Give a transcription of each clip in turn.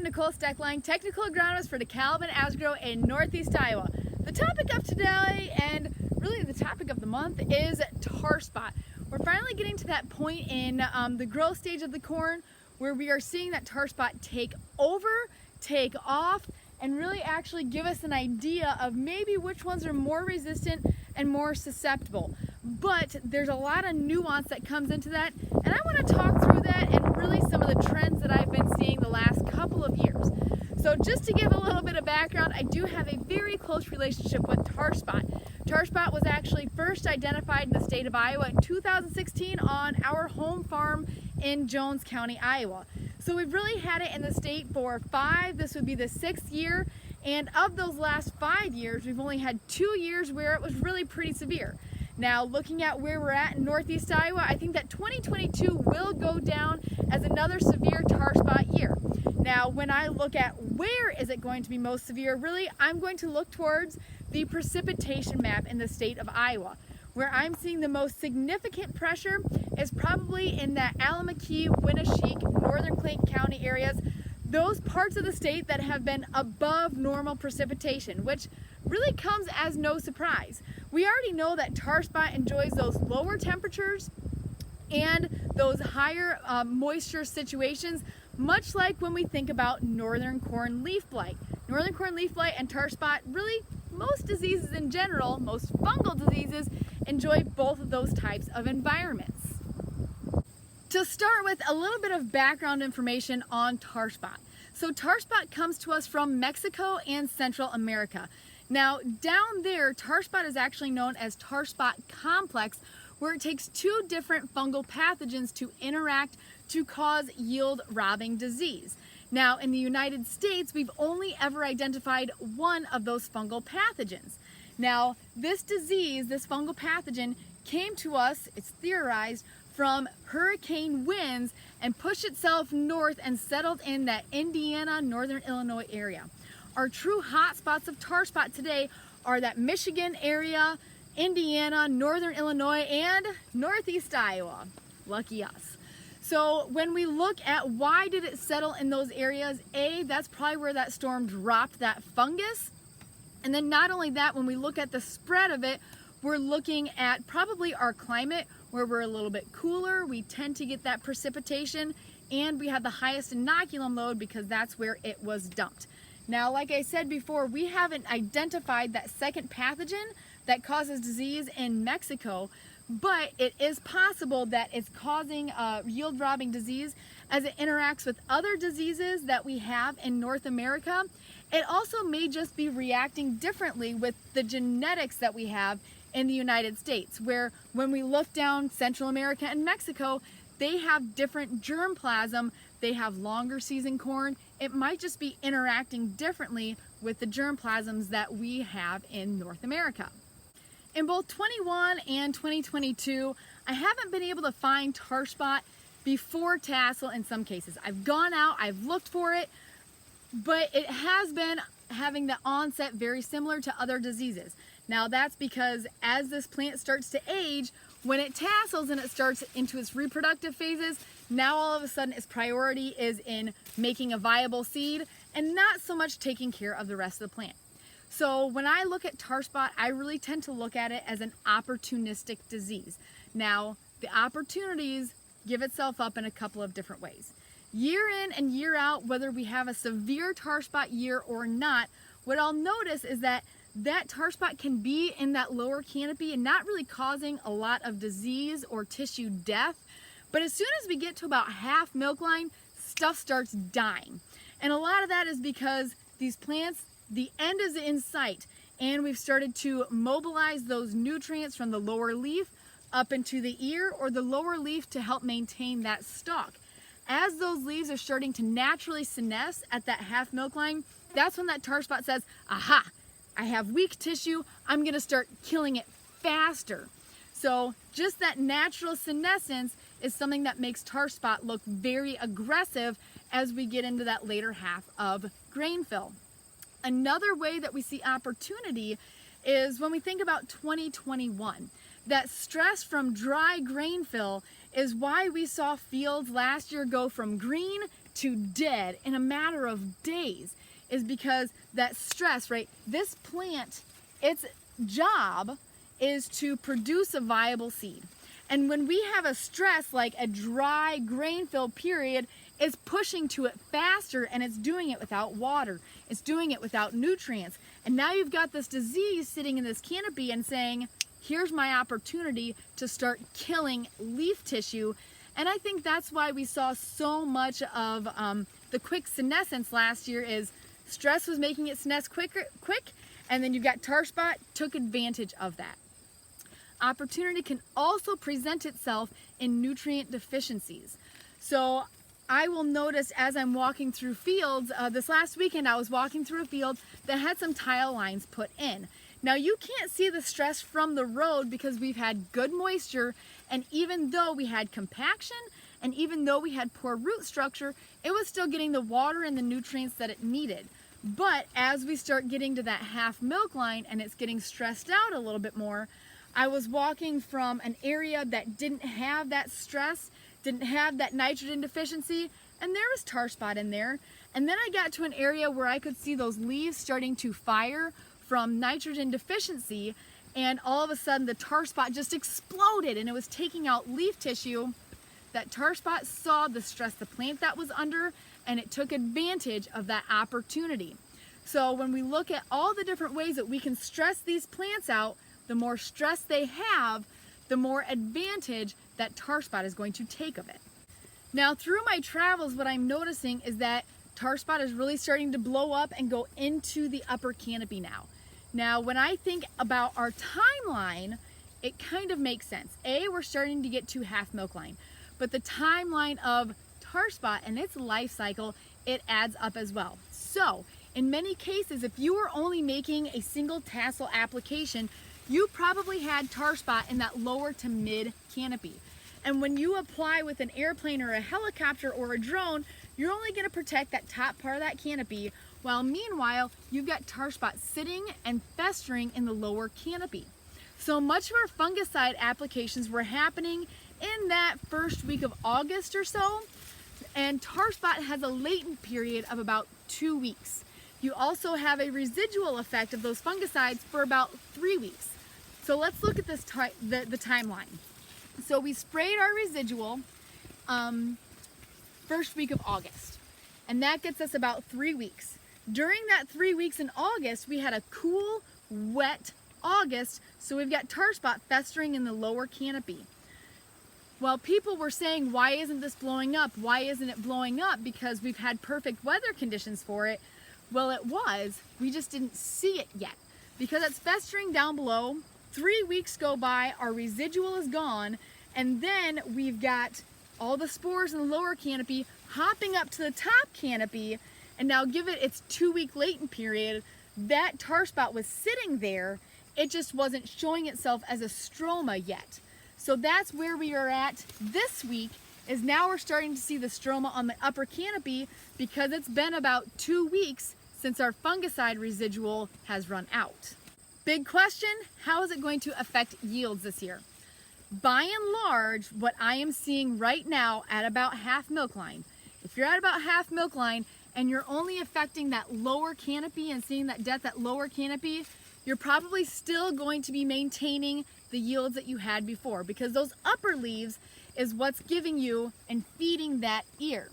Nicole Steckline, technical agronomist for DeKalb and Asgrow in Northeast Iowa. The topic of today, and really the topic of the month, is tar spot. We're finally getting to that point in the growth stage of the corn where we are seeing that tar spot take over, take off, and really actually give us an idea of maybe which ones are more resistant and more susceptible. But there's a lot of nuance that comes into that, and I want to talk through that and really some of the trends that I've been seeing the last couple of years. So just to give a little bit of background, I do have a very close relationship with tar spot. Tar spot was actually first identified in the state of Iowa in 2016 on our home farm in Jones County, Iowa. So we've really had it in the state for this would be the 6th year, and of those last 5 years, we've only had 2 years where it was really pretty severe. Now, looking at where we're at in Northeast Iowa, I think that 2022 will go down as another severe tar spot year. Now, when I look at where is it going to be most severe, really, I'm going to look towards the precipitation map in the state of Iowa. Where I'm seeing the most significant pressure is probably in that Allamakee, Winneshiek, Northern Clayton County areas, those parts of the state that have been above normal precipitation, which really comes as no surprise. We already know that tar spot enjoys those lower temperatures and those higher moisture situations, much like when we think about northern corn leaf blight. Northern corn leaf blight and tar spot, really most diseases in general, most fungal diseases, enjoy both of those types of environments. To start with, a little bit of background information on tar spot. So tar spot comes to us from Mexico and Central America. Now, down there, tar spot is actually known as tar spot complex, where it takes 2 different fungal pathogens to interact to cause yield robbing disease. Now, in the United States, we've only ever identified one of those fungal pathogens. Now, this disease, this fungal pathogen, came to us, it's theorized, from hurricane winds and pushed itself north and settled in that Indiana, Northern Illinois area. Our true hotspots of tar spot today are that Michigan area, Indiana, Northern Illinois, and Northeast Iowa. Lucky us. So when we look at why did it settle in those areas, that's probably where that storm dropped that fungus. And then not only that, when we look at the spread of it, we're looking at probably our climate where we're a little bit cooler. We tend to get that precipitation, and we have the highest inoculum load because that's where it was dumped. Now, like I said before, we haven't identified that second pathogen that causes disease in Mexico, but it is possible that it's causing yield robbing disease as it interacts with other diseases that we have in North America. It also may just be reacting differently with the genetics that we have in the United States, where when we look down Central America and Mexico, they have different germplasm, they have longer season corn. It might just be interacting differently with the germplasms that we have in North America. In both 21 and 2022, I haven't been able to find tar spot before tassel in some cases. I've gone out, I've looked for it, but it has been having the onset very similar to other diseases. Now that's because as this plant starts to age, when it tassels and it starts into its reproductive phases, now all of a sudden its priority is in making a viable seed and not so much taking care of the rest of the plant. So when I look at tar spot, I really tend to look at it as an opportunistic disease. Now, the opportunities give itself up in a couple of different ways. Year in and year out, whether we have a severe tar spot year or not, what I'll notice is that tar spot can be in that lower canopy and not really causing a lot of disease or tissue death. But as soon as we get to about half milk line, stuff starts dying. And a lot of that is because these plants, the end is in sight, and we've started to mobilize those nutrients from the lower leaf up into the ear or the lower leaf to help maintain that stalk. As those leaves are starting to naturally senesce at that half milk line, that's when that tar spot says, aha, I have weak tissue, I'm gonna start killing it faster. So just that natural senescence is something that makes tar spot look very aggressive as we get into that later half of grain fill. Another way that we see opportunity is when we think about 2021. That stress from dry grain fill is why we saw fields last year go from green to dead in a matter of days is because that stress, right? This plant, its job is to produce a viable seed. And when we have a stress like a dry grain-filled period, it's pushing to it faster, and it's doing it without water. It's doing it without nutrients. And now you've got this disease sitting in this canopy and saying, here's my opportunity to start killing leaf tissue. And I think that's why we saw so much of the quick senescence last year. Is stress was making it senesce quick, and then you got tar spot, took advantage of that. Opportunity can also present itself in nutrient deficiencies. So I will notice as I'm walking through fields, this last weekend I was walking through a field that had some tile lines put in. Now you can't see the stress from the road because we've had good moisture, and even though we had compaction and even though we had poor root structure, it was still getting the water and the nutrients that it needed. But as we start getting to that half milk line and it's getting stressed out a little bit more, I was walking from an area that didn't have that stress, didn't have that nitrogen deficiency, and there was tar spot in there. And then I got to an area where I could see those leaves starting to fire from nitrogen deficiency, and all of a sudden the tar spot just exploded and it was taking out leaf tissue. That tar spot saw the stress the plant that was under, and it took advantage of that opportunity. So when we look at all the different ways that we can stress these plants out, the more stress they have, the more advantage that tar spot is going to take of it. Now through my travels, what I'm noticing is that tar spot is really starting to blow up and go into the upper canopy now. Now when I think about our timeline, it kind of makes sense. We're starting to get to half milk line, but the timeline of tar spot and its life cycle, it adds up as well. So in many cases, if you were only making a single tassel application, you probably had tar spot in that lower to mid canopy. And when you apply with an airplane or a helicopter or a drone, you're only going to protect that top part of that canopy, while meanwhile, you've got tar spot sitting and festering in the lower canopy. So much of our fungicide applications were happening in that first week of August or so, and tar spot has a latent period of about 2 weeks. You also have a residual effect of those fungicides for about 3 weeks. So let's look at this the timeline. So we sprayed our residual first week of August, and that gets us about 3 weeks. During that 3 weeks in August, we had a cool, wet August, so we've got tar spot festering in the lower canopy. Well, people were saying, why isn't this blowing up? Why isn't it blowing up? Because we've had perfect weather conditions for it. Well, it was, we just didn't see it yet because it's festering down below. 3 weeks go by, our residual is gone, and then we've got all the spores in the lower canopy hopping up to the top canopy, and now give it its 2 week latent period. That tar spot was sitting there, it just wasn't showing itself as a stroma yet. So that's where we are at this week, is now we're starting to see the stroma on the upper canopy because it's been about 2 weeks since our fungicide residual has run out. Big question, how is it going to affect yields this year? By and large, what I am seeing right now at about half milk line, if you're at about half milk line and you're only affecting that lower canopy and seeing that death at lower canopy, you're probably still going to be maintaining the yields that you had before, because those upper leaves is what's giving you and feeding that ear.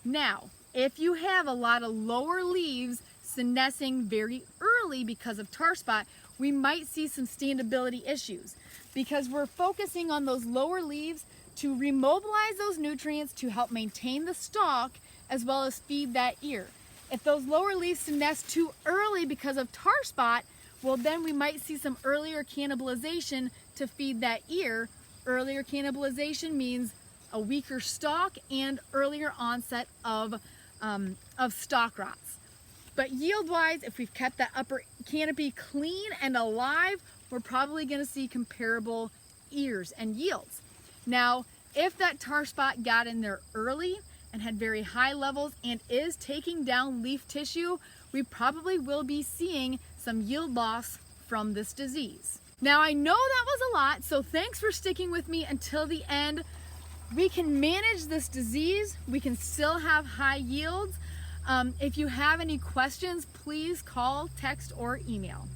Now, if you have a lot of lower leaves senescing very early because of tar spot, we might see some standability issues because we're focusing on those lower leaves to remobilize those nutrients to help maintain the stalk as well as feed that ear. If those lower leaves senesce too early because of tar spot, well then we might see some earlier cannibalization to feed that ear. Earlier cannibalization means a weaker stalk and earlier onset of stalk rots. But yield-wise, if we've kept that upper canopy clean and alive, we're probably going to see comparable ears and yields. Now, if that tar spot got in there early and had very high levels and is taking down leaf tissue, we probably will be seeing some yield loss from this disease. Now, I know that was a lot, so thanks for sticking with me until the end. we can manage this disease. We can still have high yields. If you have any questions, please call, text, or email.